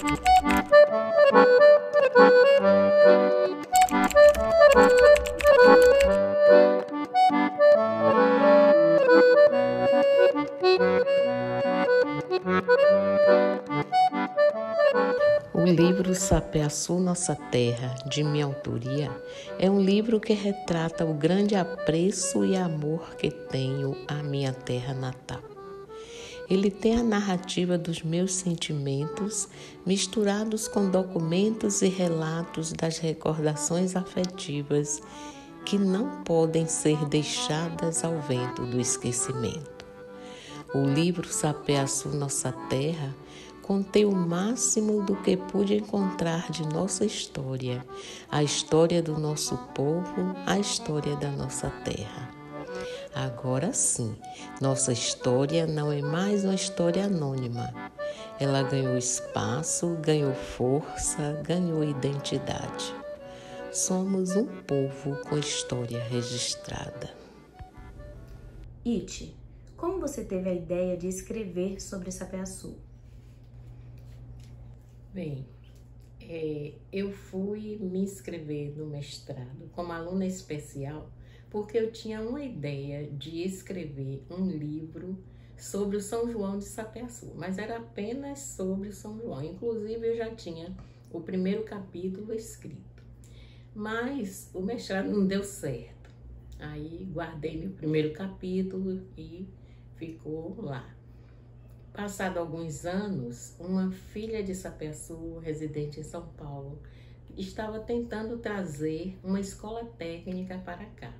O livro Sapeaçu, Nossa Terra, de minha autoria, é um livro que retrata o grande apreço e amor que tenho à minha terra natal. Ele tem a narrativa dos meus sentimentos, misturados com documentos e relatos das recordações afetivas que não podem ser deixadas ao vento do esquecimento. O livro Sapeaçu, Nossa Terra contei o máximo do que pude encontrar de nossa história, a história do nosso povo, a história da nossa terra. Agora sim, nossa história não é mais uma história anônima. Ela ganhou espaço, ganhou força, ganhou identidade. Somos um povo com história registrada. Iti, como você teve a ideia de escrever sobre Sapeaçu? Bem, eu fui me inscrever no mestrado como aluna especial porque eu tinha uma ideia de escrever um livro sobre o São João de Sapeaçu, mas era apenas sobre o São João. Inclusive, eu já tinha o primeiro capítulo escrito, mas o mestrado não deu certo. Aí guardei meu primeiro capítulo e ficou lá. Passado alguns anos, uma filha de Sapeaçu, residente em São Paulo, estava tentando trazer uma escola técnica para cá.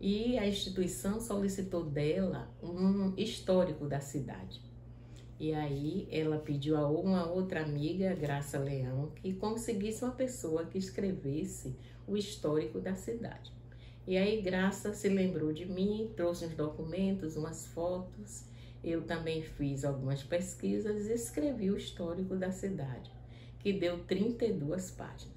E a instituição solicitou dela um histórico da cidade. E aí ela pediu a uma outra amiga, Graça Leão, que conseguisse uma pessoa que escrevesse o histórico da cidade. E aí Graça se lembrou de mim, trouxe uns documentos, umas fotos. Eu também fiz algumas pesquisas e escrevi o histórico da cidade, que deu 32 páginas.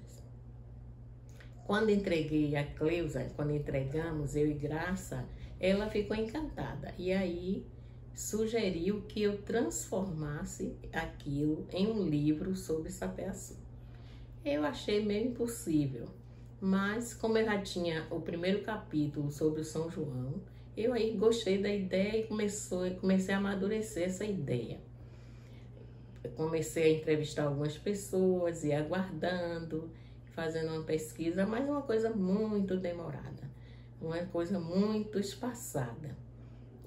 Quando entreguei a Cleusa, quando entregamos, eu e Graça, ela ficou encantada. E aí sugeriu que eu transformasse aquilo em um livro sobre Sapeaçu. Eu achei meio impossível, mas como eu já tinha o primeiro capítulo sobre o São João, eu aí gostei da ideia e comecei a amadurecer essa ideia. Eu comecei a entrevistar algumas pessoas e aguardando, fazendo uma pesquisa, mas uma coisa muito demorada, uma coisa muito espaçada.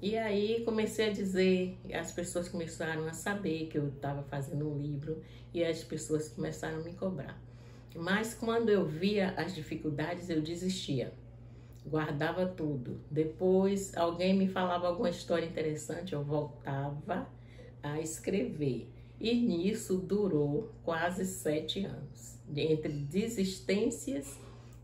E aí comecei a dizer, as pessoas começaram a saber que eu estava fazendo um livro e as pessoas começaram a me cobrar. Mas quando eu via as dificuldades, eu desistia, guardava tudo. Depois alguém me falava alguma história interessante, eu voltava a escrever. E nisso durou quase 7 anos, entre desistências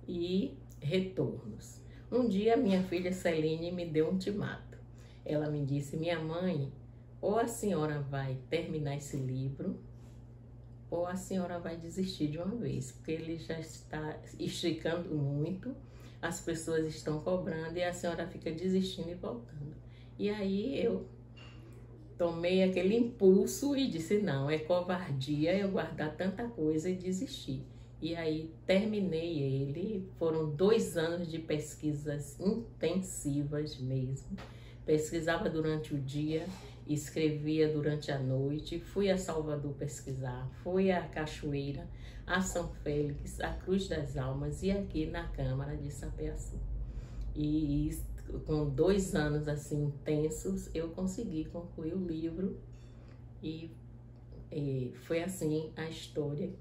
e retornos. Um dia minha filha Celine me deu um ultimato. Ela me disse: minha mãe, ou a senhora vai terminar esse livro, ou a senhora vai desistir de uma vez, porque ele já está esticando muito, as pessoas estão cobrando e a senhora fica desistindo e voltando. E aí eu tomei aquele impulso e disse: não, é covardia eu guardar tanta coisa e desistir. E aí terminei ele, foram 2 anos de pesquisas intensivas mesmo. Pesquisava durante o dia, escrevia durante a noite, fui a Salvador pesquisar, fui a Cachoeira, a São Félix, a Cruz das Almas e aqui na Câmara de Sapeaçu. E com 2 anos assim intensos, eu consegui concluir o livro e foi assim a história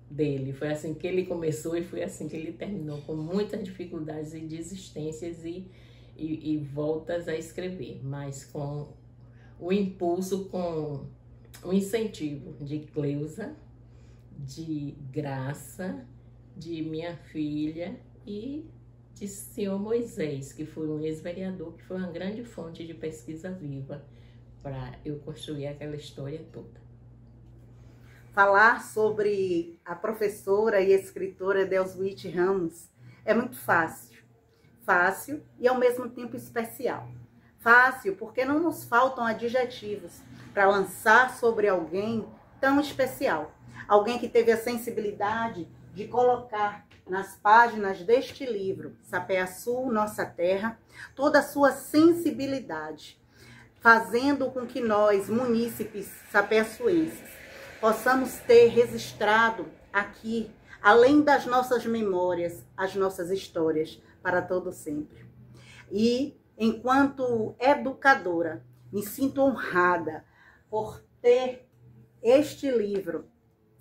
dele. Foi assim que ele começou e foi assim que ele terminou, com muitas dificuldades e desistências e voltas a escrever, mas com o impulso, com o incentivo de Cleusa, de Graça, de minha filha e de senhor Moisés, que foi um ex-vereador, que foi uma grande fonte de pesquisa viva para eu construir aquela história toda. Falar sobre a professora e escritora Deuswitty Ramos é muito fácil. Fácil e ao mesmo tempo especial. Fácil porque não nos faltam adjetivos para lançar sobre alguém tão especial. Alguém que teve a sensibilidade de colocar nas páginas deste livro, Sapeaçu, Nossa Terra, toda a sua sensibilidade, fazendo com que nós, munícipes sapeaçuenses, possamos ter registrado aqui, além das nossas memórias, as nossas histórias, para todo sempre. E, enquanto educadora, me sinto honrada por ter este livro,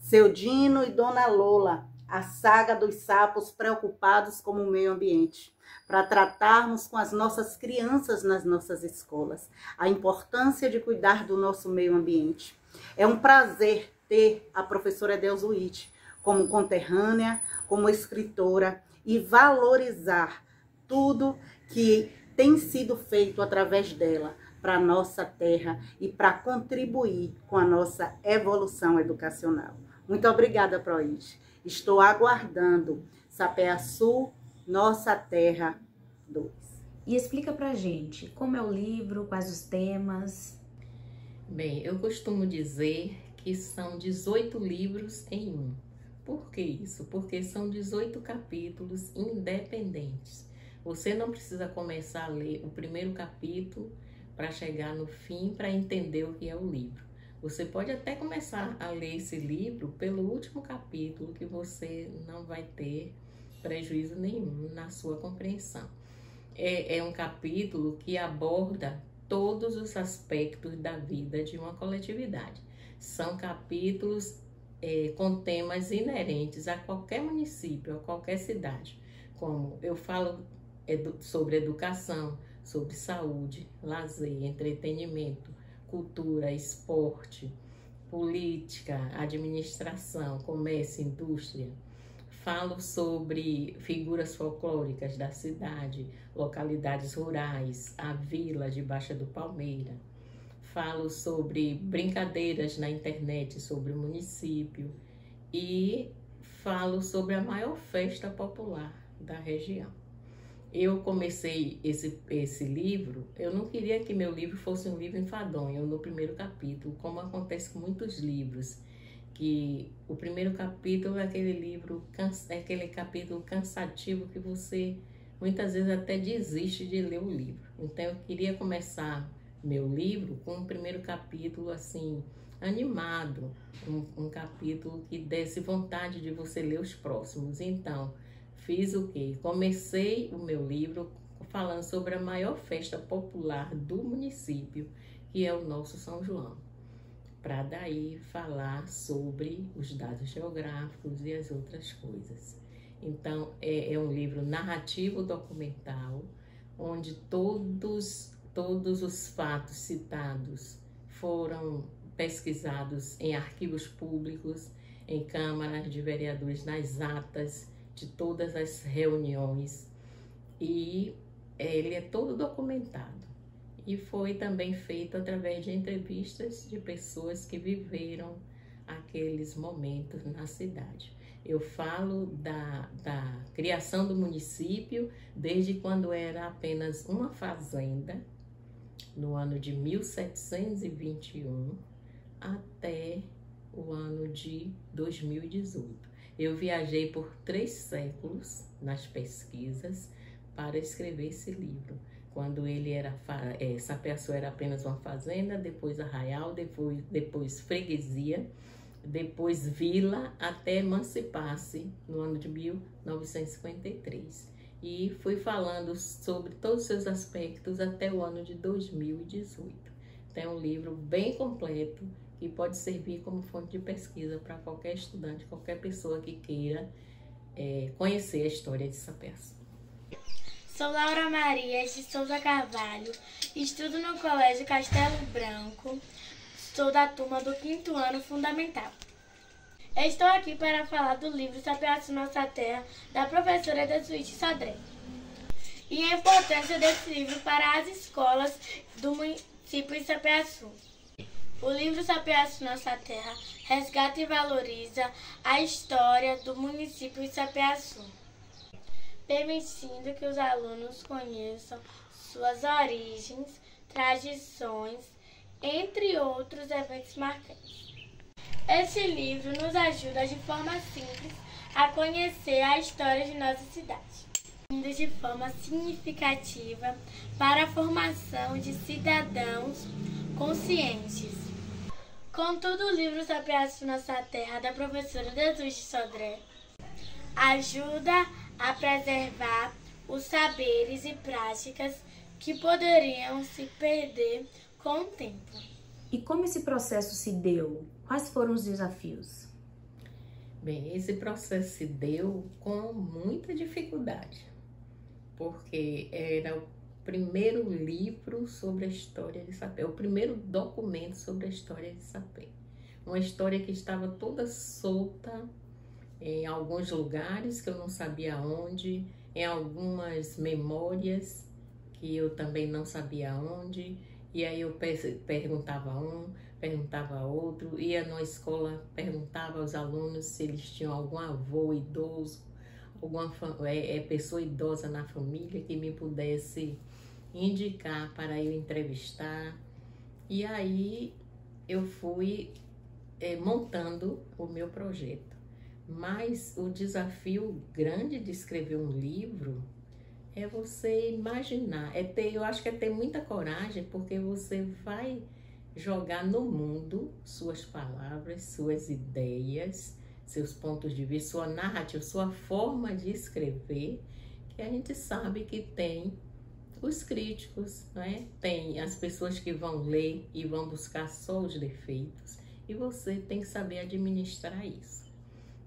Seu Dino e Dona Lola, a saga dos sapos preocupados com o meio ambiente, para tratarmos com as nossas crianças nas nossas escolas, a importância de cuidar do nosso meio ambiente. É um prazer ter a professora Edelza Witt como conterrânea, como escritora e valorizar tudo que tem sido feito através dela para a nossa terra e para contribuir com a nossa evolução educacional. Muito obrigada, Proit. Estou aguardando Sapeaçu, Nossa Terra 2. E explica pra gente como é o livro, quais os temas. Bem, eu costumo dizer que são 18 livros em um. Por que isso? Porque são 18 capítulos independentes. Você não precisa começar a ler o primeiro capítulo para chegar no fim para entender o que é o livro. Você pode até começar a ler esse livro pelo último capítulo, que você não vai ter prejuízo nenhum na sua compreensão. É um capítulo que aborda todos os aspectos da vida de uma coletividade. São capítulos com temas inerentes a qualquer município, a qualquer cidade. Como eu falo sobre educação, sobre saúde, lazer, entretenimento, cultura, esporte, política, administração, comércio, indústria. Falo sobre figuras folclóricas da cidade, localidades rurais, a vila de Baixa do Palmeira. Falo sobre brincadeiras na internet, sobre o município e falo sobre a maior festa popular da região. Eu comecei esse livro, eu não queria que meu livro fosse um livro enfadonho no primeiro capítulo, como acontece com muitos livros, que o primeiro capítulo é aquele capítulo cansativo que você muitas vezes até desiste de ler o livro. Então eu queria começar meu livro com o primeiro capítulo assim, animado, um capítulo que desse vontade de você ler os próximos. Então, fiz o quê? Comecei o meu livro falando sobre a maior festa popular do município, que é o nosso São João, para daí falar sobre os dados geográficos e as outras coisas. Então, é um livro narrativo documental, onde todos os fatos citados foram pesquisados em arquivos públicos, em câmaras de vereadores, nas atas de todas as reuniões, e ele é todo documentado e foi também feito através de entrevistas de pessoas que viveram aqueles momentos na cidade. Eu falo da criação do município desde quando era apenas uma fazenda, no ano de 1721 até o ano de 2018. Eu viajei por 3 séculos nas pesquisas para escrever esse livro. Quando Sapeaçu era apenas uma fazenda, depois arraial, depois freguesia, depois vila, até emancipar-se no ano de 1953. E fui falando sobre todos os seus aspectos até o ano de 2018. Então, é um livro bem completo que pode servir como fonte de pesquisa para qualquer estudante, qualquer pessoa que queira conhecer a história de Sapeaçu. Sou Laura Maria de Souza Carvalho, estudo no Colégio Castelo Branco, sou da turma do 5º ano fundamental. Estou aqui para falar do livro Sapeaçu, Nossa Terra, da professora Edelza Witt Sodré, e a importância desse livro para as escolas do município de Sapeaçu. O livro Sapeaçu, Nossa Terra resgata e valoriza a história do município de Sapeaçu, permitindo que os alunos conheçam suas origens, tradições, entre outros eventos marcantes. Esse livro nos ajuda de forma simples a conhecer a história de nossa cidade, indo de forma significativa para a formação de cidadãos conscientes. Contudo, o livro Sapeaçu Nossa Terra, da professora Jesus de Sodré, ajuda a preservar os saberes e práticas que poderiam se perder com o tempo. E como esse processo se deu? Quais foram os desafios? Bem, esse processo se deu com muita dificuldade, porque era o primeiro livro sobre a história de Sapé, o primeiro documento sobre a história de Sapé. Uma história que estava toda solta em alguns lugares que eu não sabia onde, em algumas memórias que eu também não sabia onde, e aí eu perguntava a um, perguntava a outro, ia na escola, perguntava aos alunos se eles tinham algum avô idoso, alguma pessoa idosa na família que me pudesse indicar para eu entrevistar. E aí eu fui montando o meu projeto. Mas o desafio grande de escrever um livro é você imaginar, eu acho que é ter muita coragem, porque você vai jogar no mundo suas palavras, suas ideias, seus pontos de vista, sua narrativa, sua forma de escrever, que a gente sabe que tem os críticos, né? Tem as pessoas que vão ler e vão buscar só os defeitos, e você tem que saber administrar isso.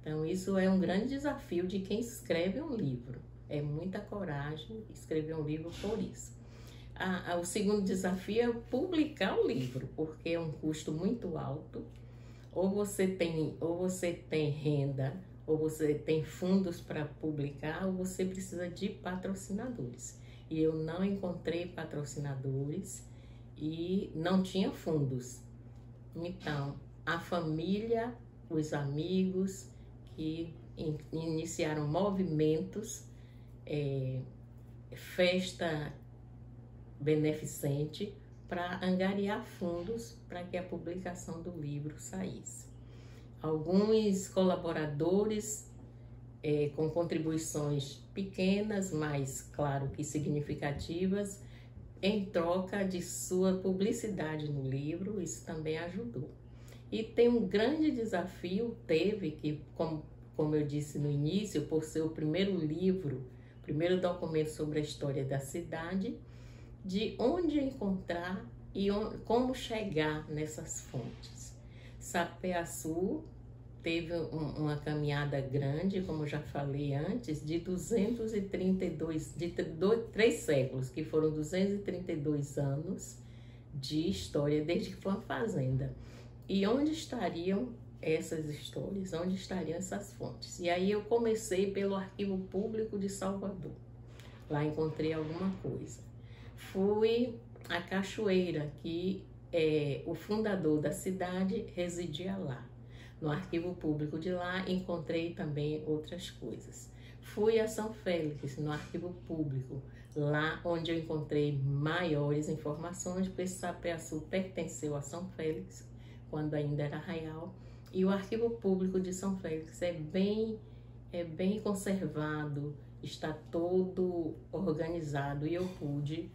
Então, isso é um grande desafio de quem escreve um livro. É muita coragem escrever um livro por isso. O segundo desafio é publicar o livro, porque é um custo muito alto. Ou você tem renda, ou você tem fundos para publicar, ou você precisa de patrocinadores. E eu não encontrei patrocinadores e não tinha fundos. Então, a família, os amigos que iniciaram movimentos, festa beneficente, para angariar fundos para que a publicação do livro saísse. Alguns colaboradores com contribuições pequenas, mas claro que significativas, em troca de sua publicidade no livro, isso também ajudou. E tem um grande desafio, que, como eu disse no início, por ser o primeiro livro, primeiro documento sobre a história da cidade, de onde encontrar e como chegar nessas fontes. Sapeaçu teve uma caminhada grande, como eu já falei antes, de 3 séculos, que foram 232 anos de história, desde que foi uma fazenda. E onde estariam essas histórias? Onde estariam essas fontes? E aí eu comecei pelo Arquivo Público de Salvador. Lá encontrei alguma coisa. Fui à Cachoeira, que o fundador da cidade residia lá. No Arquivo Público de lá encontrei também outras coisas. Fui a São Félix, no Arquivo Público, lá onde eu encontrei maiores informações, porque Sapeaçu pertenceu a São Félix, quando ainda era Arraial, e o Arquivo Público de São Félix é bem conservado, está todo organizado, e eu pude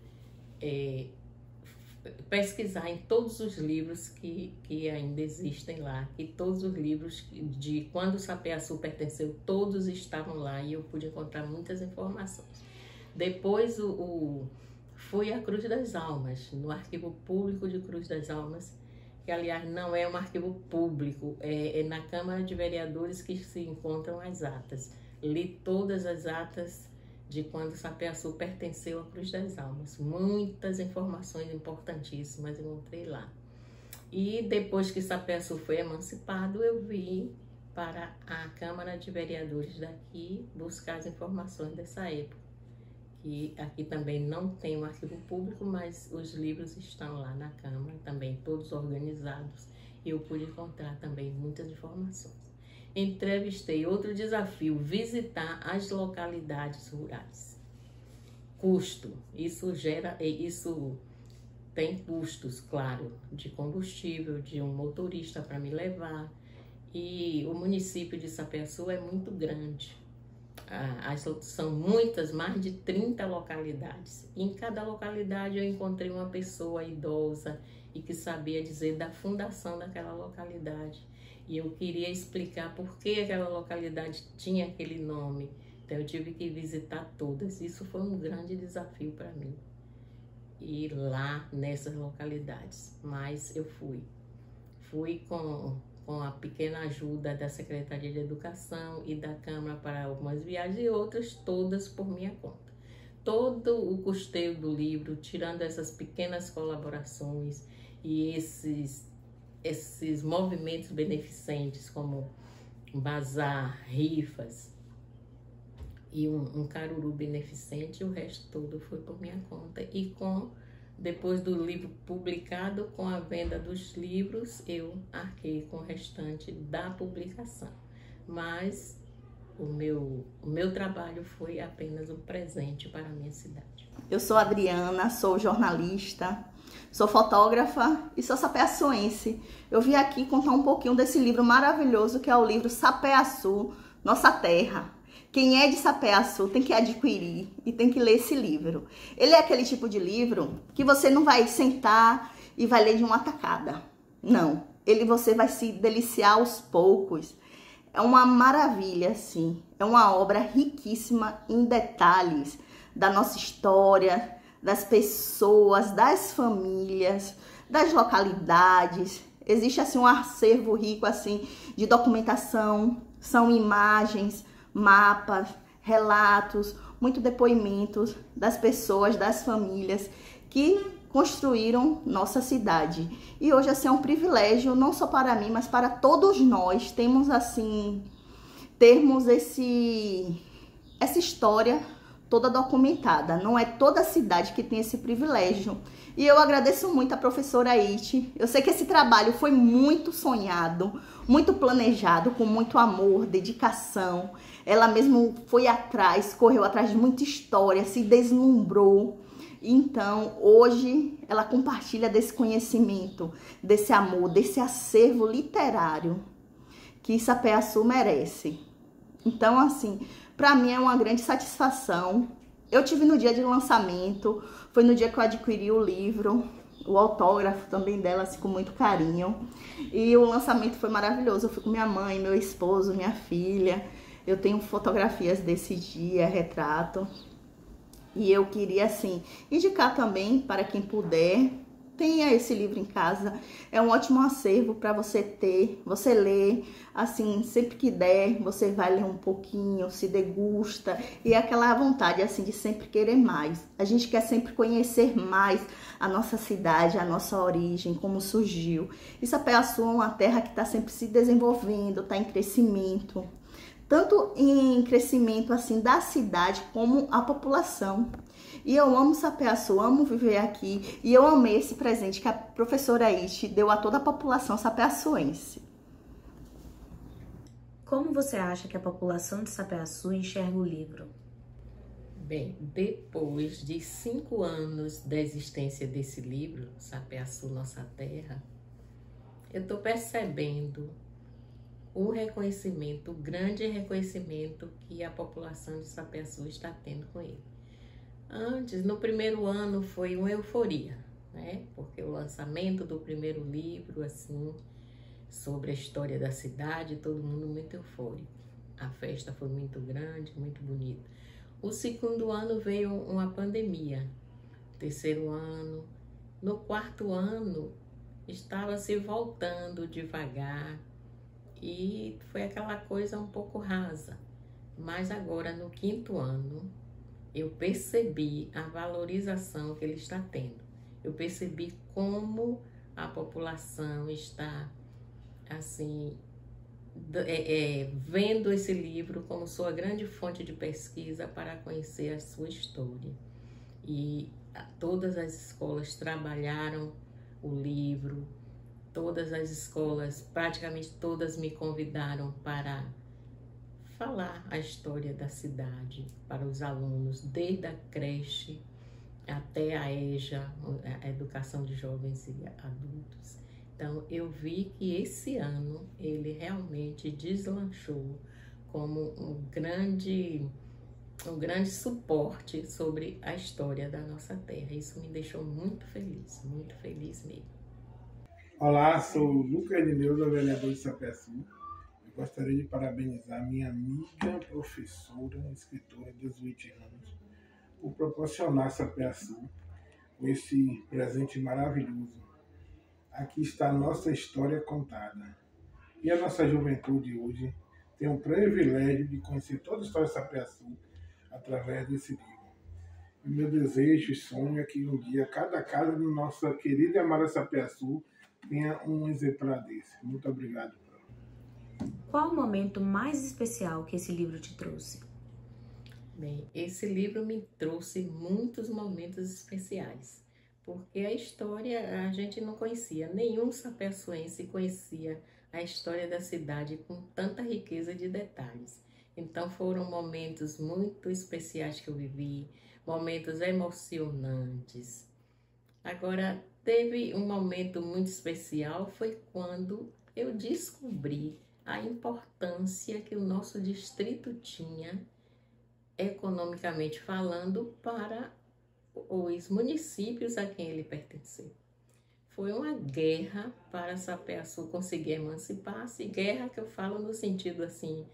pesquisar em todos os livros que ainda existem lá, que todos os livros de quando Sapeaçu pertenceu, todos estavam lá, e eu pude encontrar muitas informações. Depois fui à Cruz das Almas, no Arquivo Público de Cruz das Almas, que aliás não é um arquivo público, é na Câmara de Vereadores que se encontram as atas. Li todas as atas de quando Sapeaçu pertenceu à Cruz das Almas. Muitas informações importantíssimas encontrei lá. E depois que Sapeaçu foi emancipado, eu vim para a Câmara de Vereadores daqui buscar as informações dessa época. Que aqui também não tem um arquivo público, mas os livros estão lá na Câmara, também todos organizados, e eu pude encontrar também muitas informações. Entrevistei, outro desafio, visitar as localidades rurais. Custo, isso tem custos, claro, de combustível, de um motorista para me levar, E o município de Sapé-Açu é muito grande. São muitas, mais de 30 localidades. E em cada localidade eu encontrei uma pessoa idosa e que sabia dizer da fundação daquela localidade. E eu queria explicar por que aquela localidade tinha aquele nome. Então eu tive que visitar todas. Isso foi um grande desafio para mim, ir lá nessas localidades. Mas eu fui. Fui com a pequena ajuda da Secretaria de Educação e da Câmara para algumas viagens e outras todas por minha conta. Todo o custeio do livro, tirando essas pequenas colaborações e esses movimentos beneficentes como bazar, rifas e um caruru beneficente, o resto todo foi por minha conta. E depois do livro publicado, com a venda dos livros, eu arquei com o restante da publicação. Mas o meu trabalho foi apenas um presente para a minha cidade. Eu sou Adriana, sou jornalista, sou fotógrafa e sou sapé-açuense. Eu vim aqui contar um pouquinho desse livro maravilhoso que é o livro Sapé-Açu, Nossa Terra. Quem é de Sapé-Açu tem que adquirir e tem que ler esse livro. Ele é aquele tipo de livro que você não vai sentar e vai ler de uma tacada. Não, você vai se deliciar aos poucos. É uma maravilha, assim. É uma obra riquíssima em detalhes da nossa história, das pessoas, das famílias, das localidades. Existe assim um acervo rico assim de documentação, são imagens, mapas, relatos, muito depoimentos das pessoas, das famílias que construíram nossa cidade. E hoje assim é um privilégio não só para mim, mas para todos nós termos essa história toda documentada. Não é toda a cidade que tem esse privilégio. E eu agradeço muito a professora Iti. Eu sei que esse trabalho foi muito sonhado, muito planejado, com muito amor, dedicação. Ela mesmo foi atrás, correu atrás de muita história, se deslumbrou. Então, hoje, ela compartilha desse conhecimento, desse amor, desse acervo literário que Sapé-Açu merece. Então, assim, para mim é uma grande satisfação. Eu tive no dia de lançamento, foi no dia que eu adquiri o livro, o autógrafo também dela, assim, com muito carinho. E o lançamento foi maravilhoso. Eu fui com minha mãe, meu esposo, minha filha. Eu tenho fotografias desse dia, retrato. E eu queria, assim, indicar também para quem puder, tenha esse livro em casa. É um ótimo acervo para você ter, você lê, assim, sempre que der, você vai ler um pouquinho, se degusta. E é aquela vontade, assim, de sempre querer mais. A gente quer sempre conhecer mais a nossa cidade, a nossa origem, como surgiu. E Sapé-Açu é uma terra que está sempre se desenvolvendo, está em crescimento. Tanto em crescimento assim da cidade como a população. E eu amo Sapé-Açu, amo viver aqui e eu amei esse presente que a professora Iti deu a toda a população sapé-açuense. Como você acha que a população de Sapé-Açu enxerga o livro? Bem, depois de 5 anos da existência desse livro, Sapé-Açu, Nossa Terra, eu estou percebendo o reconhecimento, o grande reconhecimento que a população de Sapé-Açu está tendo com ele. Antes, no primeiro ano, foi uma euforia, né? Porque o lançamento do primeiro livro, assim, sobre a história da cidade, todo mundo muito eufórico. A festa foi muito grande, muito bonita. O segundo ano veio uma pandemia. Terceiro ano. No quarto ano, estava se voltando devagar. E foi aquela coisa um pouco rasa. Mas agora, no quinto ano, eu percebi a valorização que ele está tendo. Eu percebi como a população está, assim, vendo esse livro como sua grande fonte de pesquisa para conhecer a sua história. E todas as escolas trabalharam o livro. Todas as escolas, praticamente todas, me convidaram para falar a história da cidade para os alunos, desde a creche até a EJA, a Educação de Jovens e Adultos. Então, eu vi que esse ano ele realmente deslanchou como um grande suporte sobre a história da nossa terra. Isso me deixou muito feliz mesmo. Olá, sou o Lucas Edneuza, vereador de Sapé-Açu. Eu gostaria de parabenizar minha amiga, professora, escritora de 18 anos, por proporcionar a Sapé-Açu com esse presente maravilhoso. Aqui está a nossa história contada. E a nossa juventude hoje tem o privilégio de conhecer toda a história de Sapé-Açu através desse livro. E meu desejo e sonho é que um dia cada casa da nossa querida e amada Sapé-Açu tenha um exemplar desse. Muito obrigado. Qual o momento mais especial que esse livro te trouxe? Bem, esse livro me trouxe muitos momentos especiais, porque a história a gente não conhecia, nenhum sapé-açuense conhecia a história da cidade com tanta riqueza de detalhes. Então foram momentos muito especiais que eu vivi, momentos emocionantes. Agora, teve um momento muito especial, foi quando eu descobri a importância que o nosso distrito tinha, economicamente falando, para os municípios a quem ele pertenceu. Foi uma guerra para Sapé-Açu conseguir emancipar-se, guerra que eu falo no sentido assim,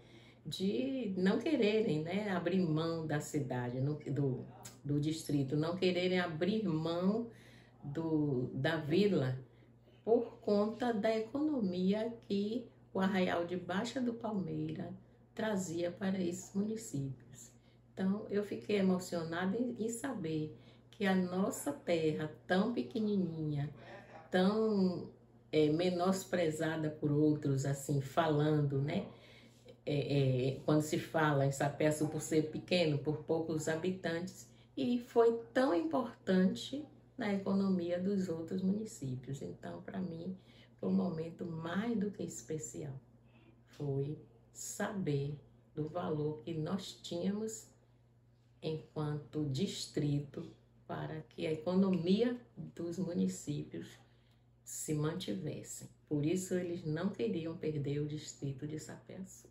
de não quererem, né, abrir mão da cidade, do distrito, não quererem abrir mão da vila por conta da economia que o Arraial de Baixa do Palmeira trazia para esses municípios. Então, eu fiquei emocionada em saber que a nossa terra tão pequenininha, tão menosprezada por outros, assim, falando, né? Quando se fala em Sapé-Açu por ser pequeno, por poucos habitantes, e foi tão importante na economia dos outros municípios. Então, para mim, foi um momento mais do que especial. Foi saber do valor que nós tínhamos enquanto distrito para que a economia dos municípios se mantivesse. Por isso, eles não queriam perder o distrito de Sapé-Açu.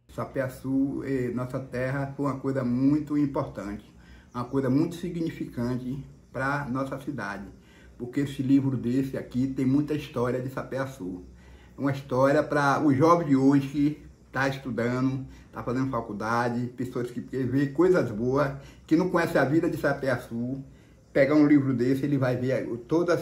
Sapé-Açu, nossa terra, foi uma coisa muito importante, uma coisa muito significante para nossa cidade, porque esse livro desse aqui tem muita história de Sapé-Açu. Uma história para os jovens de hoje que está estudando, está fazendo faculdade, pessoas que vê coisas boas, que não conhecem a vida de Sapé-Açu, pegar um livro desse, ele vai ver toda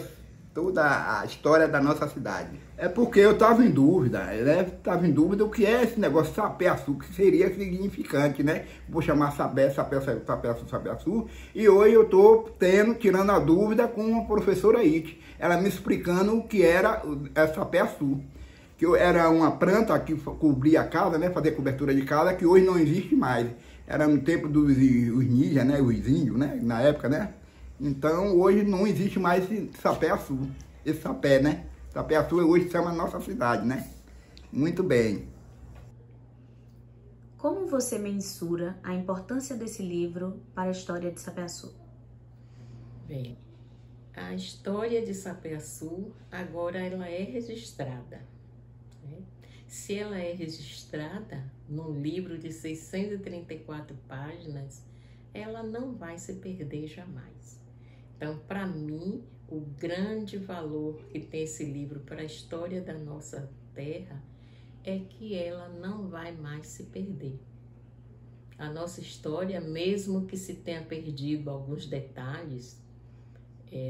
a história da nossa cidade. É porque eu estava em dúvida, estava em dúvida o que é esse negócio Sapé-Açu, que seria significante, né? Vou chamar Sapé-Açu, e hoje eu estou tirando a dúvida com a professora Ite, ela me explicando o que era Sapé-Açu, que era uma planta que cobria a casa, né? Fazer cobertura de casa, que hoje não existe mais. Era no tempo dos ninjas, né? Os índios, né? Na época, né? Então, hoje não existe mais esse Sapé-Açu, esse sapé, né? Sapé-Açu hoje chama a nossa cidade, né? Muito bem. Como você mensura a importância desse livro para a história de Sapé-Açu? Bem, a história de Sapé-Açu agora ela é registrada. Né? Se ela é registrada num livro de 634 páginas, ela não vai se perder jamais. Então, para mim, o grande valor que tem esse livro para a história da nossa terra é que ela não vai mais se perder. A nossa história, mesmo que se tenha perdido alguns detalhes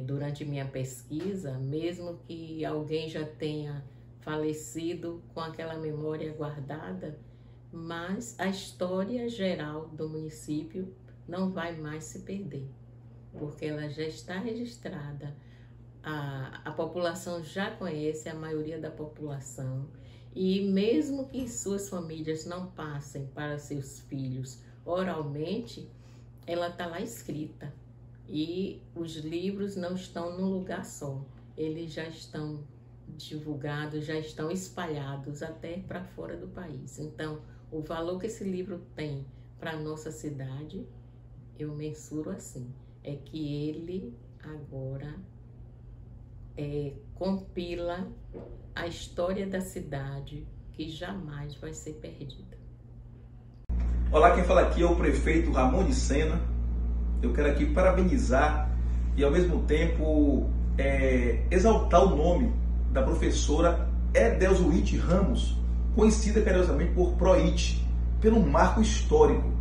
durante minha pesquisa, mesmo que alguém já tenha falecido com aquela memória guardada, mas a história geral do município não vai mais se perder, porque ela já está registrada, a população já conhece, a maioria da população, e mesmo que suas famílias não passem para seus filhos oralmente, ela está lá escrita. E os livros não estão num lugar só, eles já estão divulgados, já estão espalhados até para fora do país. Então, o valor que esse livro tem para a nossa cidade, eu mensuro assim, é que ele agora compila a história da cidade que jamais vai ser perdida. Olá, quem fala aqui é o prefeito Ramon de Sena. Eu quero aqui parabenizar e ao mesmo tempo exaltar o nome da professora Edelzuíte Ramos, conhecida carinhosamente por Proite, pelo marco histórico,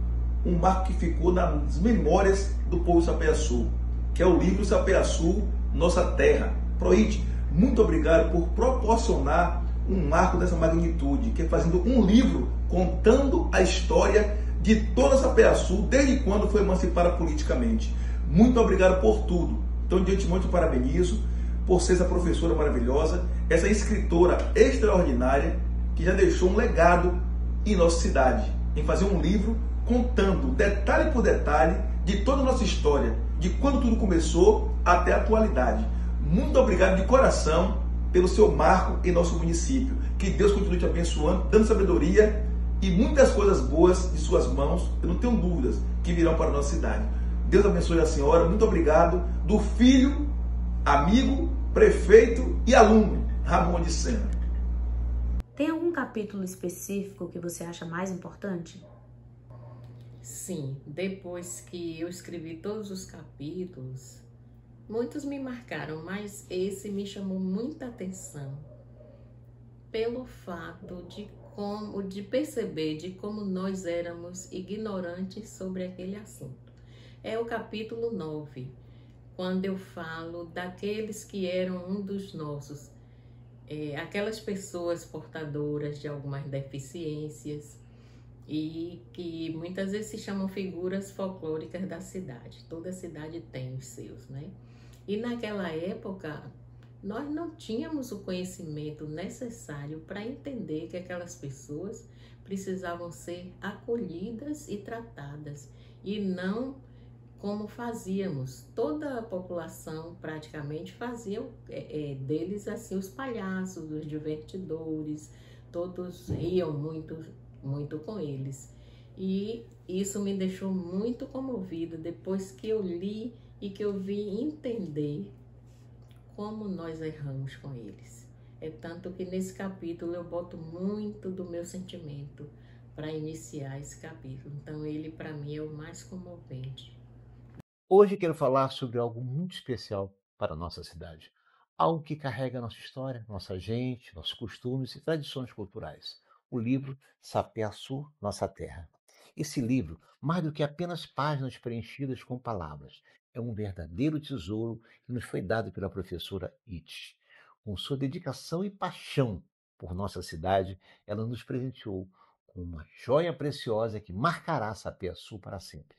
um marco que ficou nas memórias do povo Sapé-Açu, que é o livro Sapé-Açu, Nossa Terra. Proite, muito obrigado por proporcionar um marco dessa magnitude, que é fazendo um livro contando a história de toda Sapé-Açu, desde quando foi emancipada politicamente. Muito obrigado por tudo. Então, de antemão, te parabenizo por ser essa professora maravilhosa, essa escritora extraordinária, que já deixou um legado em nossa cidade, em fazer um livro contando, detalhe por detalhe, de toda a nossa história, de quando tudo começou até a atualidade. Muito obrigado de coração pelo seu marco em nosso município. Que Deus continue te abençoando, dando sabedoria e muitas coisas boas de suas mãos, eu não tenho dúvidas, que virão para a nossa cidade. Deus abençoe a senhora, muito obrigado, do filho, amigo, prefeito e aluno, Ramon de Sena. Tem algum capítulo específico que você acha mais importante? Sim, depois que eu escrevi todos os capítulos, muitos me marcaram, mas esse me chamou muita atenção pelo fato de perceber de como nós éramos ignorantes sobre aquele assunto. É o capítulo 9, quando eu falo daqueles que eram um dos nossos, aquelas pessoas portadoras de algumas deficiências e que muitas vezes se chamam figuras folclóricas da cidade. Toda cidade tem os seus, né? E naquela época, nós não tínhamos o conhecimento necessário para entender que aquelas pessoas precisavam ser acolhidas e tratadas, e não como fazíamos. Toda a população praticamente fazia deles assim os palhaços, os divertidores, todos riam muito com eles. E isso me deixou muito comovida depois que eu li e que eu vi entender como nós erramos com eles. É tanto que nesse capítulo eu boto muito do meu sentimento para iniciar esse capítulo. Então ele para mim é o mais comovente. Hoje quero falar sobre algo muito especial para a nossa cidade. Algo que carrega a nossa história, nossa gente, nossos costumes e tradições culturais. O livro Sapé-Açu, Nossa Terra. Esse livro, mais do que apenas páginas preenchidas com palavras, é um verdadeiro tesouro que nos foi dado pela professora Ite. Com sua dedicação e paixão por nossa cidade, ela nos presenteou com uma joia preciosa que marcará Sapé-Açu para sempre.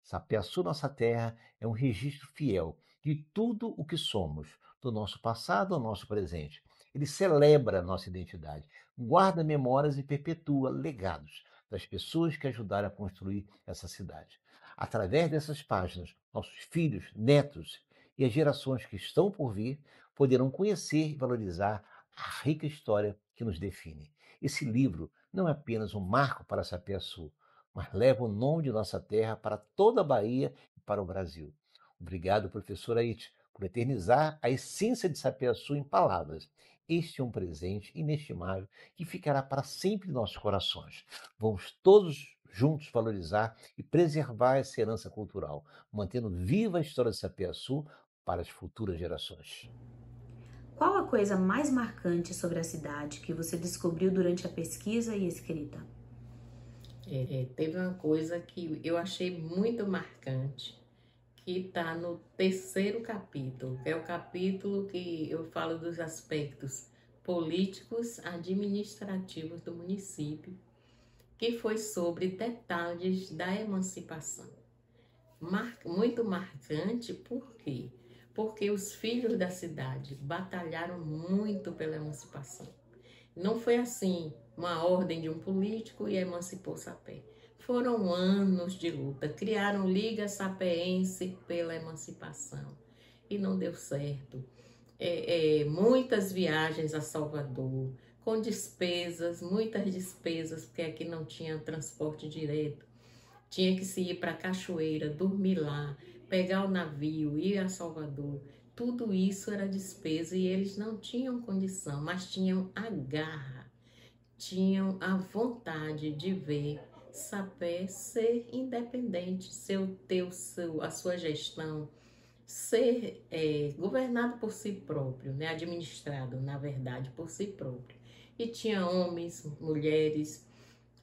Sapé-Açu, Nossa Terra, é um registro fiel de tudo o que somos, do nosso passado ao nosso presente. Ele celebra a nossa identidade, guarda memórias e perpetua legados das pessoas que ajudaram a construir essa cidade. Através dessas páginas, nossos filhos, netos e as gerações que estão por vir poderão conhecer e valorizar a rica história que nos define. Esse livro não é apenas um marco para Sapé-Açu, mas leva o nome de nossa terra para toda a Bahia e para o Brasil. Obrigado, professora Ite, por eternizar a essência de Sapé-Açu em palavras. Este é um presente inestimável que ficará para sempre em nossos corações. Vamos todos juntos valorizar e preservar essa herança cultural, mantendo viva a história de Sapé-Açu para as futuras gerações. Qual a coisa mais marcante sobre a cidade que você descobriu durante a pesquisa e escrita? Teve uma coisa que eu achei muito marcante, que está no 3º capítulo, que é o capítulo que eu falo dos aspectos políticos, administrativos do município, que foi sobre detalhes da emancipação. Muito marcante, por quê? Porque os filhos da cidade batalharam muito pela emancipação. Não foi assim, uma ordem de um político e emancipou Sapé. Foram anos de luta, criaram Liga Sapéense pela emancipação e não deu certo. Muitas viagens a Salvador, com despesas, muitas despesas, porque aqui não tinha transporte direto. Tinha que se ir para Cachoeira, dormir lá, pegar o navio, ir a Salvador. tudo isso era despesa e eles não tinham condição, mas tinham a garra, tinham a vontade de ver Sapé ser independente, ter a sua gestão, ser governado por si próprio, né? Administrado, na verdade, por si próprio. E tinha homens, mulheres,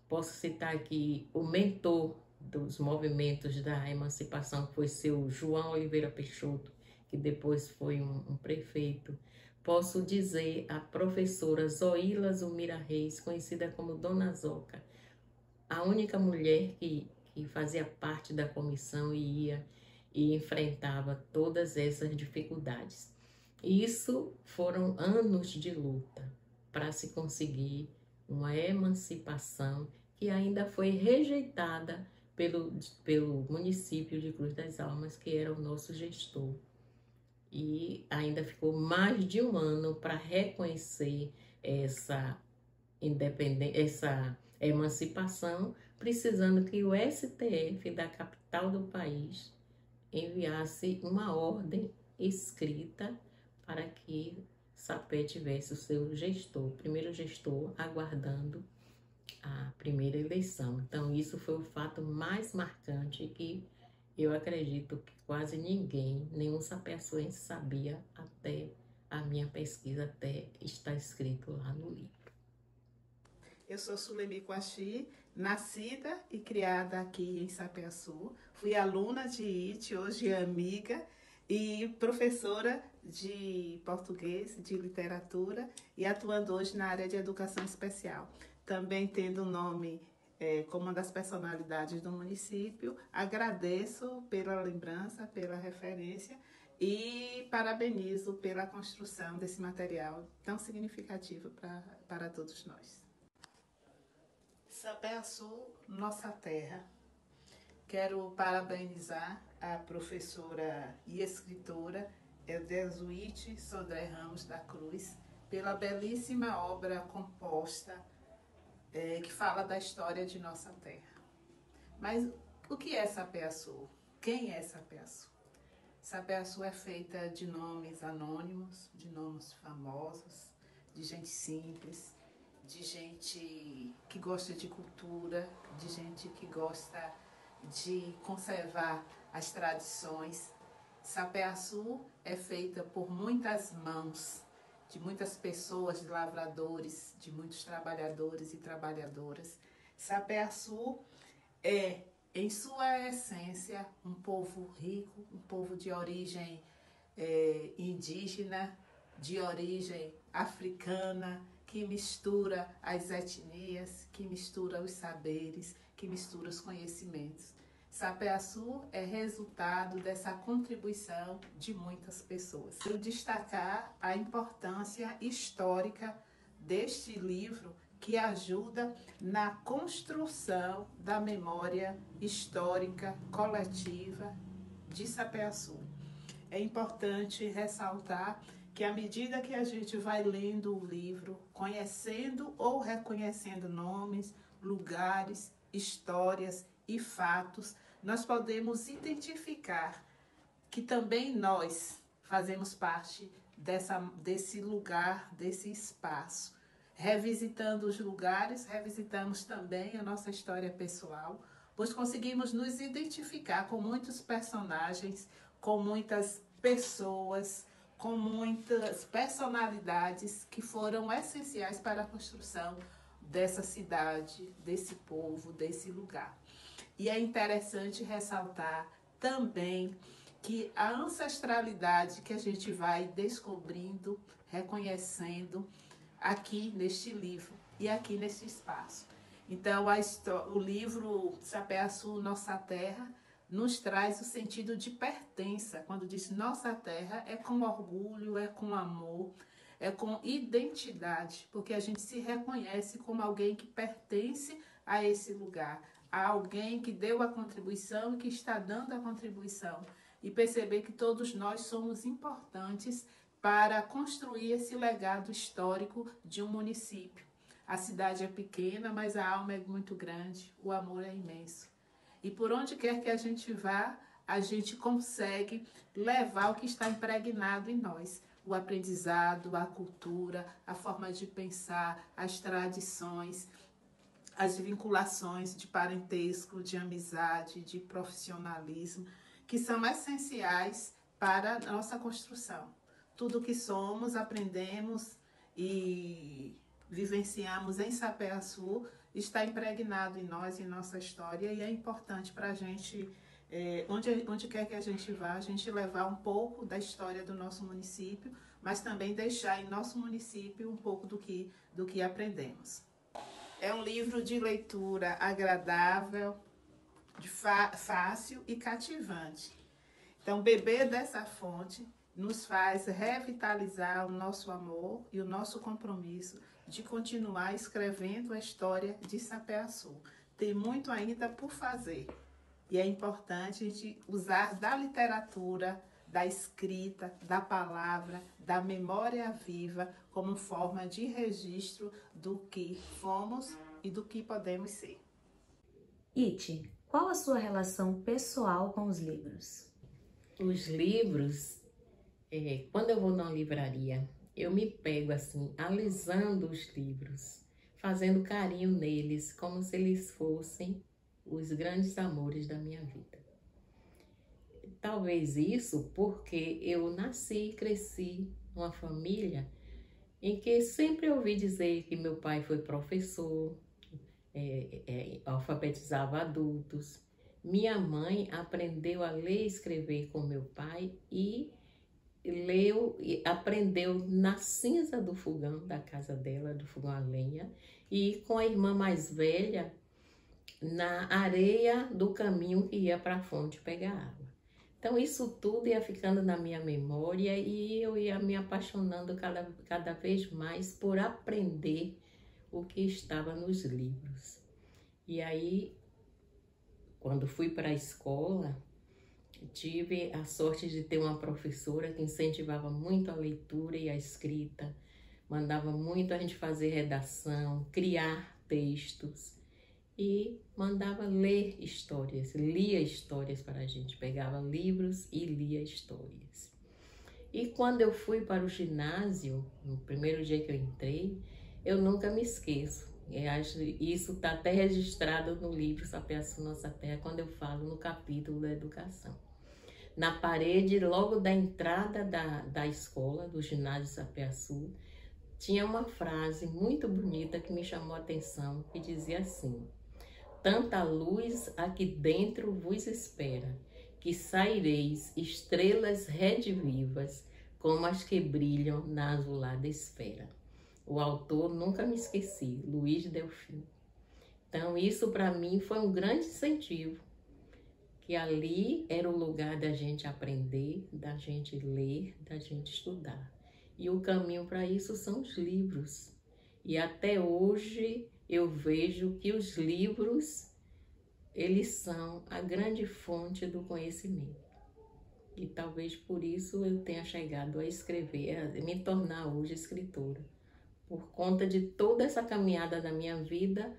posso citar aqui o mentor dos movimentos da emancipação, que foi seu João Oliveira Peixoto, que depois foi um prefeito. Posso dizer a professora Zoila Zulmira Reis, conhecida como Dona Zoca, a única mulher que fazia parte da comissão e ia e enfrentava todas essas dificuldades. Isso foram anos de luta para se conseguir uma emancipação que ainda foi rejeitada pelo município de Cruz das Almas, que era o nosso gestor. E ainda ficou mais de um ano para reconhecer essa independência, essa emancipação, precisando que o STF da capital do país enviasse uma ordem escrita para que Sapé tivesse o seu gestor, primeiro gestor, aguardando a primeira eleição. Então, isso foi o fato mais marcante que eu acredito que quase ninguém, nenhum sapeaçuense sabia até a minha pesquisa, até estar escrito lá no livro. Eu sou Sulemi Quaxi, nascida e criada aqui em Sapeaçu. Fui aluna de IT, hoje amiga e professora de português, de literatura e atuando hoje na área de educação especial. Também tendo o nome como uma das personalidades do município. Agradeço pela lembrança, pela referência e parabenizo pela construção desse material tão significativo para todos nós. Sapeaçu, nossa terra. Quero parabenizar a professora e escritora Eldesuíte Sodré Ramos da Cruz pela belíssima obra composta que fala da história de nossa terra. Mas o que é Sapeaçu? Quem é Sapeaçu? Sapeaçu é feita de nomes anônimos, de nomes famosos, de gente simples, de gente que gosta de cultura, de gente que gosta de conservar as tradições. Sapeaçu é feita por muitas mãos, de muitas pessoas, de lavradores, de muitos trabalhadores e trabalhadoras. Sapeaçu é, em sua essência, um povo rico, um povo de origem indígena, de origem africana, que mistura as etnias, que mistura os saberes, que mistura os conhecimentos. Sapeaçu é resultado dessa contribuição de muitas pessoas. Quero destacar a importância histórica deste livro que ajuda na construção da memória histórica coletiva de Sapeaçu. É importante ressaltar que à medida que a gente vai lendo o livro, conhecendo ou reconhecendo nomes, lugares, histórias e fatos, nós podemos identificar que também nós fazemos parte desse lugar, desse espaço. Revisitando os lugares, revisitamos também a nossa história pessoal, pois conseguimos nos identificar com muitos personagens, com muitas pessoas, com muitas personalidades que foram essenciais para a construção dessa cidade, desse povo, desse lugar. E é interessante ressaltar também que a ancestralidade que a gente vai descobrindo, reconhecendo aqui neste livro e aqui nesse espaço. Então, o livro Sapeaçu, Nossa Terra, nos traz o sentido de pertença. Quando diz nossa terra, é com orgulho, é com amor, é com identidade, porque a gente se reconhece como alguém que pertence a esse lugar, a alguém que deu a contribuição e que está dando a contribuição. E perceber que todos nós somos importantes para construir esse legado histórico de um município. A cidade é pequena, mas a alma é muito grande, o amor é imenso. E por onde quer que a gente vá, a gente consegue levar o que está impregnado em nós. O aprendizado, a cultura, a forma de pensar, as tradições, as vinculações de parentesco, de amizade, de profissionalismo, que são essenciais para a nossa construção. Tudo que somos, aprendemos e vivenciamos em Sapé-Açu está impregnado em nós, em nossa história, e é importante para a gente, onde quer que a gente vá, a gente levar um pouco da história do nosso município, mas também deixar em nosso município um pouco do que aprendemos. É um livro de leitura agradável, fácil e cativante. Então, beber dessa fonte nos faz revitalizar o nosso amor e o nosso compromisso de continuar escrevendo a história de Sapé-Açu. Tem muito ainda por fazer e é importante a gente usar da literatura, da escrita, da palavra, da memória viva como forma de registro do que fomos e do que podemos ser. Iti, qual a sua relação pessoal com os livros? Os livros, quando eu vou numa livraria, eu me pego assim, alisando os livros, fazendo carinho neles, como se eles fossem os grandes amores da minha vida. Talvez isso porque eu nasci e cresci numa família em que sempre ouvi dizer que meu pai foi professor, alfabetizava adultos. Minha mãe aprendeu a ler e escrever com meu pai e leu e aprendeu na cinza do fogão da casa dela, do fogão a lenha, e com a irmã mais velha na areia do caminho que ia para a fonte pegar água. Então isso tudo ia ficando na minha memória e eu ia me apaixonando cada vez mais por aprender o que estava nos livros. E aí, quando fui para a escola, tive a sorte de ter uma professora que incentivava muito a leitura e a escrita, mandava muito a gente fazer redação, criar textos e mandava ler histórias, lia histórias para a gente, pegava livros e lia histórias. E quando eu fui para o ginásio, no primeiro dia que eu entrei, eu nunca me esqueço. Isso está até registrado no livro Sapé-Açu, Nossa Terra, quando eu falo no capítulo da educação. Na parede, logo da entrada da escola, do ginásio Sapé-Açu, tinha uma frase muito bonita que me chamou a atenção, que dizia assim: tanta luz aqui dentro vos espera, que saireis estrelas redivivas, como as que brilham na azulada esfera. O autor, nunca me esqueci, Luiz Delfim. Então isso para mim foi um grande incentivo, que ali era o lugar da gente aprender, da gente ler, da gente estudar. E o caminho para isso são os livros. E até hoje eu vejo que os livros, eles são a grande fonte do conhecimento. E talvez por isso eu tenha chegado a escrever, a me tornar hoje escritora. Por conta de toda essa caminhada da minha vida,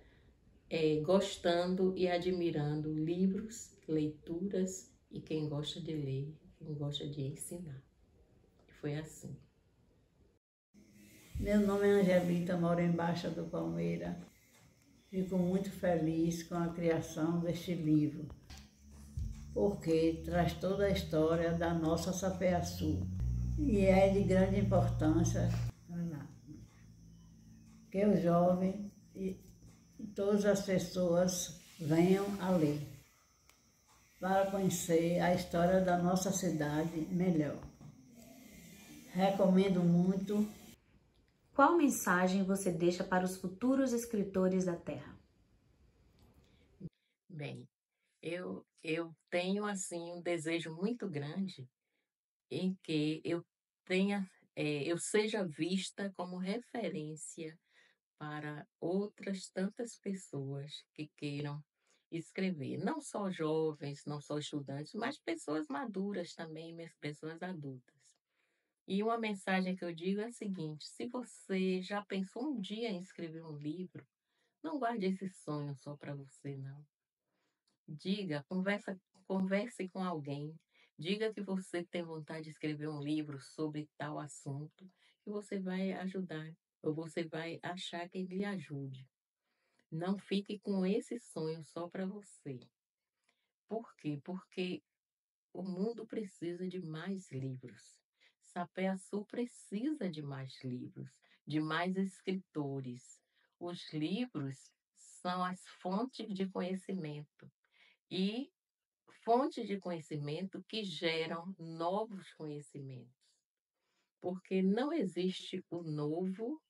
gostando e admirando livros, leituras e quem gosta de ler, quem gosta de ensinar. Foi assim. Meu nome é Angelita, moro em Baixa do Palmeira. Fico muito feliz com a criação deste livro, porque traz toda a história da nossa Sapé-Açu e é de grande importância que os jovens e todas as pessoas venham a ler, para conhecer a história da nossa cidade melhor. Recomendo muito. Qual mensagem você deixa para os futuros escritores da terra? Bem, eu tenho assim um desejo muito grande em que eu seja vista como referência para outras tantas pessoas que queiram escrever. Não só jovens, não só estudantes, mas pessoas maduras também, pessoas adultas. E uma mensagem que eu digo é a seguinte: se você já pensou um dia em escrever um livro, não guarde esse sonho só para você, não. Diga, converse com alguém. Diga que você tem vontade de escrever um livro sobre tal assunto, que você vai ajudar, ou você vai achar quem lhe ajude. Não fique com esse sonho só para você. Por quê? Porque o mundo precisa de mais livros. Sapé-Açu precisa de mais livros, de mais escritores. Os livros são as fontes de conhecimento e fontes de conhecimento que geram novos conhecimentos. Porque não existe o novo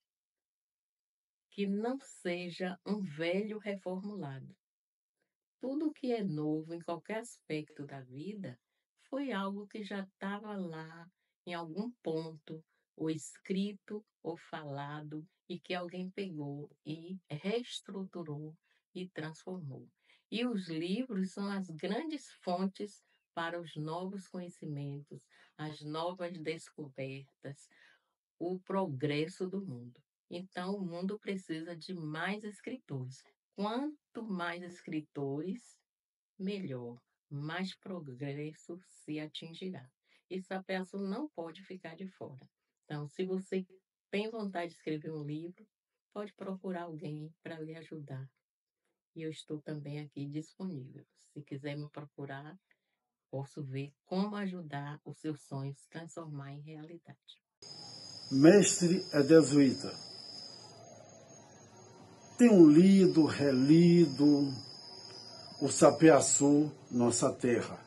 que não seja um velho reformulado. Tudo que é novo em qualquer aspecto da vida foi algo que já estava lá em algum ponto, ou escrito ou falado, e que alguém pegou e reestruturou e transformou. E os livros são as grandes fontes para os novos conhecimentos, as novas descobertas, o progresso do mundo. Então, o mundo precisa de mais escritores. Quanto mais escritores, melhor, mais progresso se atingirá. E Sapé-Açu não pode ficar de fora. Então, se você tem vontade de escrever um livro, pode procurar alguém para lhe ajudar. E eu estou também aqui disponível. Se quiser me procurar, posso ver como ajudar os seus sonhos se transformar em realidade. Mestre é jesuíta. Tenho lido, relido o Sapé-Açu, Nossa Terra.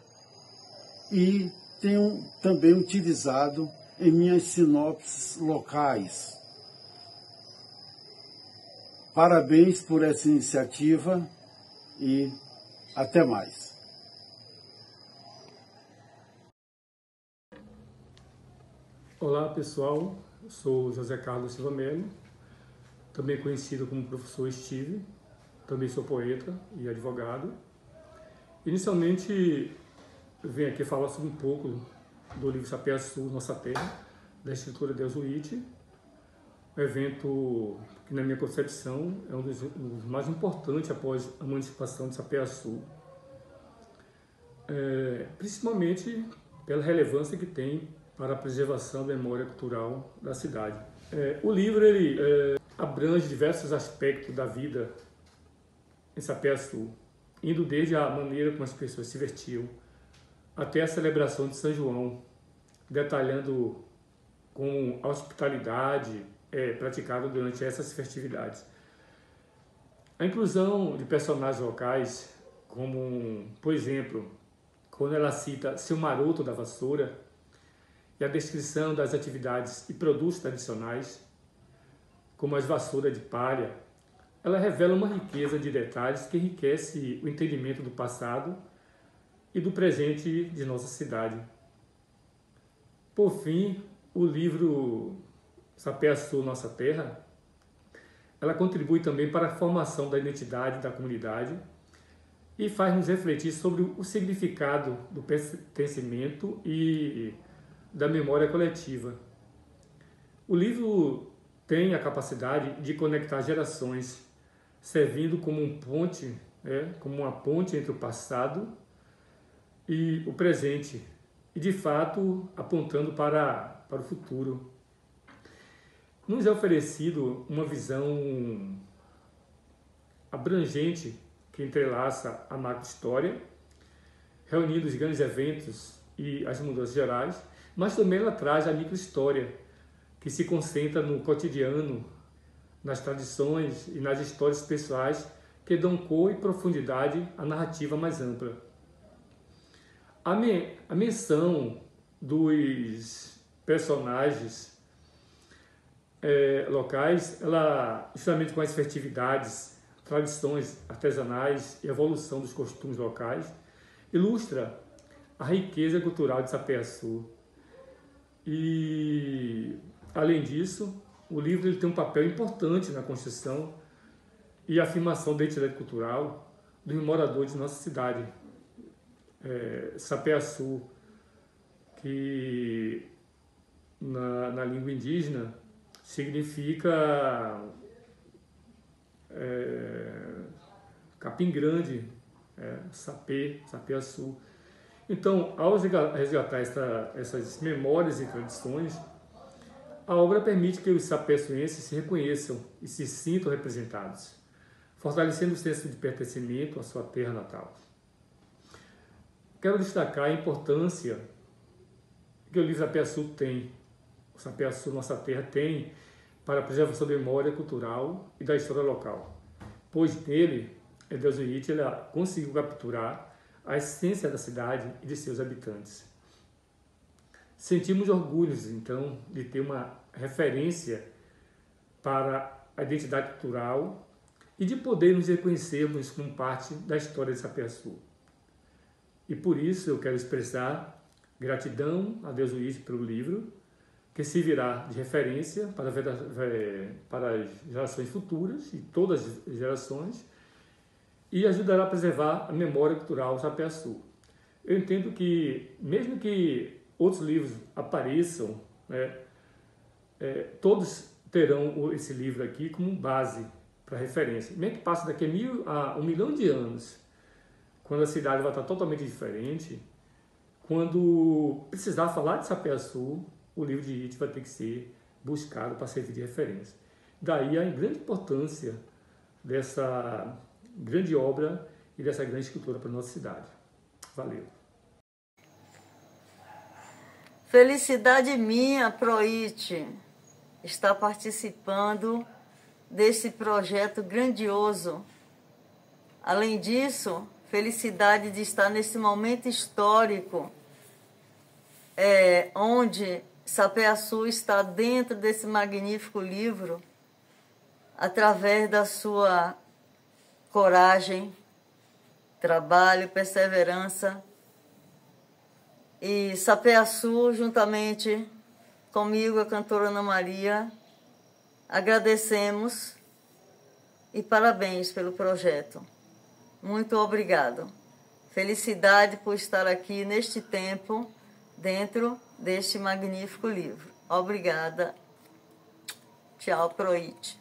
E tenho também utilizado em minhas sinopses locais. Parabéns por essa iniciativa e até mais. Olá pessoal, eu sou José Carlos Silva Melo, também conhecido como professor Steve, também sou poeta e advogado. Inicialmente eu venho aqui falar sobre um pouco do livro Sapé-Açu, Nossa Terra, da escritora jesuíta, um evento que na minha concepção é um dos mais importantes após a emancipação de Sapé-Açu, principalmente pela relevância que tem para a preservação da memória cultural da cidade. O livro ele abrange diversos aspectos da vida em Sapé-Açu, indo desde a maneira como as pessoas se vestiam até a celebração de São João, detalhando como a hospitalidade é praticada durante essas festividades. A inclusão de personagens locais, como, por exemplo, quando ela cita seu maroto da vassoura, e a descrição das atividades e produtos tradicionais, como as vassouras de palha, ela revela uma riqueza de detalhes que enriquece o entendimento do passado e do presente de nossa cidade. Por fim, o livro Sapé-Açu, Nossa Terra, ela contribui também para a formação da identidade da comunidade e faz-nos refletir sobre o significado do pertencimento e da memória coletiva. O livro tem a capacidade de conectar gerações, servindo como como uma ponte entre o passado e o presente, e de fato apontando para o futuro. Nos é oferecido uma visão abrangente que entrelaça a macro-história, reunindo os grandes eventos e as mudanças gerais, mas também ela traz a micro-história, que se concentra no cotidiano, nas tradições e nas histórias pessoais que dão cor e profundidade à narrativa mais ampla. A menção dos personagens locais, ela, justamente com as festividades, tradições artesanais e evolução dos costumes locais, ilustra a riqueza cultural de Sapé-Açu. E, além disso, o livro ele tem um papel importante na construção e afirmação da identidade cultural dos moradores de nossa cidade. Sapé-Açu, que na língua indígena significa capim grande, Sapeaçu. Então, ao resgatar essas memórias e tradições, a obra permite que os sapeaçuenses se reconheçam e se sintam representados, fortalecendo o senso de pertencimento à sua terra natal. Quero destacar a importância que o livro Sapeaçu tem, o Sapeaçu, Nossa Terra, tem para a preservação da memória cultural e da história local, pois nele, Deus Uíti, ela conseguiu capturar a essência da cidade e de seus habitantes. Sentimos orgulhos, então, de ter uma referência para a identidade cultural e de poder nos reconhecermos como parte da história de Sapeaçu. E por isso eu quero expressar gratidão a Deus Uíti pelo livro, que servirá de referência para as gerações futuras e todas as gerações, e ajudará a preservar a memória cultural Sapeaçu. Eu entendo que, mesmo que outros livros apareçam, todos terão esse livro aqui como base para referência. Mesmo que passe daqui a 1 milhão de anos, quando a cidade vai estar totalmente diferente, quando precisar falar de Sapeaçu, o livro de Uíti vai ter que ser buscado para servir de referência. Daí a grande importância dessa grande obra e dessa grande escultura para a nossa cidade. Valeu! Felicidade minha, Proite, estar participando desse projeto grandioso. Além disso, felicidade de estar nesse momento histórico, onde Sapeaçu está dentro desse magnífico livro, através da sua coragem, trabalho, perseverança. E Sapeaçu, juntamente comigo, a cantora Ana Maria, agradecemos e parabéns pelo projeto. Muito obrigado. Felicidade por estar aqui neste tempo, dentro deste magnífico livro. Obrigada. Tchau, Proite.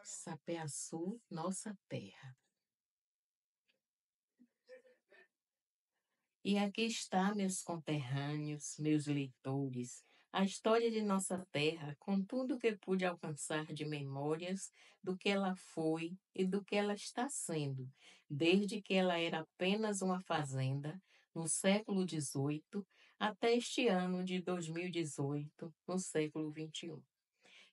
Sapeaçu, Nossa Terra. E aqui está, meus conterrâneos, meus leitores, a história de nossa terra, com tudo que pude alcançar de memórias do que ela foi e do que ela está sendo, desde que ela era apenas uma fazenda, no século XVIII, até este ano de 2018, no século XXI.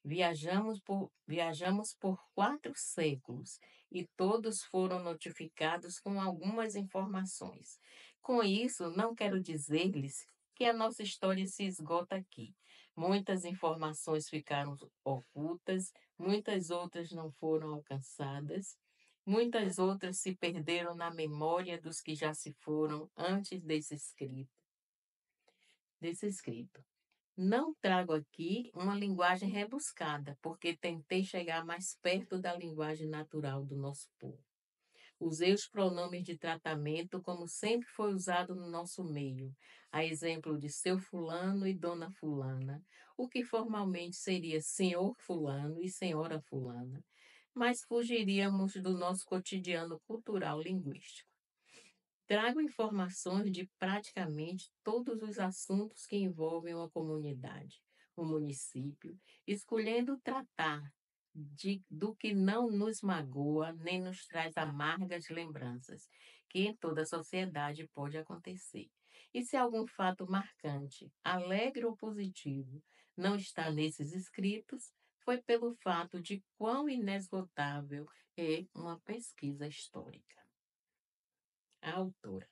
Viajamos por 4 séculos e todos foram notificados com algumas informações. Com isso, não quero dizer-lhes que a nossa história se esgota aqui. Muitas informações ficaram ocultas, muitas outras não foram alcançadas, muitas outras se perderam na memória dos que já se foram antes desse escrito. Não trago aqui uma linguagem rebuscada, porque tentei chegar mais perto da linguagem natural do nosso povo. Usei os pronomes de tratamento como sempre foi usado no nosso meio, a exemplo de seu fulano e dona fulana, o que formalmente seria senhor fulano e senhora fulana, mas fugiríamos do nosso cotidiano cultural linguístico. Trago informações de praticamente todos os assuntos que envolvem uma comunidade, um município, escolhendo tratar do que não nos magoa nem nos traz amargas lembranças, que em toda a sociedade pode acontecer. E se algum fato marcante, alegre ou positivo, não está nesses escritos, foi pelo fato de quão inesgotável é uma pesquisa histórica. a autora.